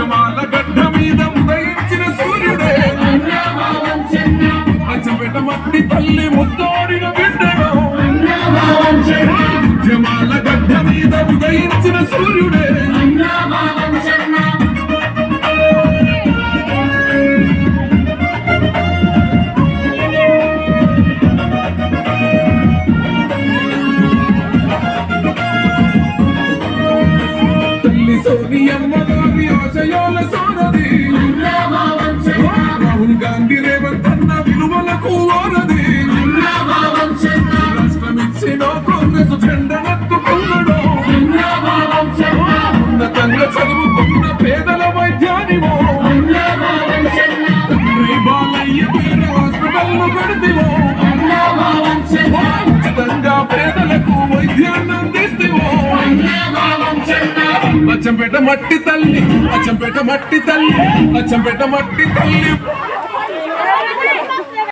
ఉద్యమాల గడ్డ మీద ఉదయించిన సూర్యుడే అచ్చంపేట మట్టి తల్లి ముద్దోడిన బిడ్డను ఉద్యమాల గడ్డ మీద ఉదయించిన సూర్యుడే సోనియమ్మ గారి ఆశయాల సారథి రాహుల్ గాంధీ రేవంత్ అన్న విలువలకు వారధి రాష్ట్రమిచ్చిన కాంగ్రెస్ జెండనెత్తుకున్నాడు ఉన్నతంగా చదువుకున్న పేదల వైద్యానివో తండ్రి బాలయ్య పేద హాస్పిటల్ను కడితివో ఉచితంగా పేదలకు వైద్యాన్ని అందిస్తేవో అచ్చంపేట మట్టి తల్లి అచ్చంపేట మట్టి తల్లి అచ్చంపేట మట్టి తల్లి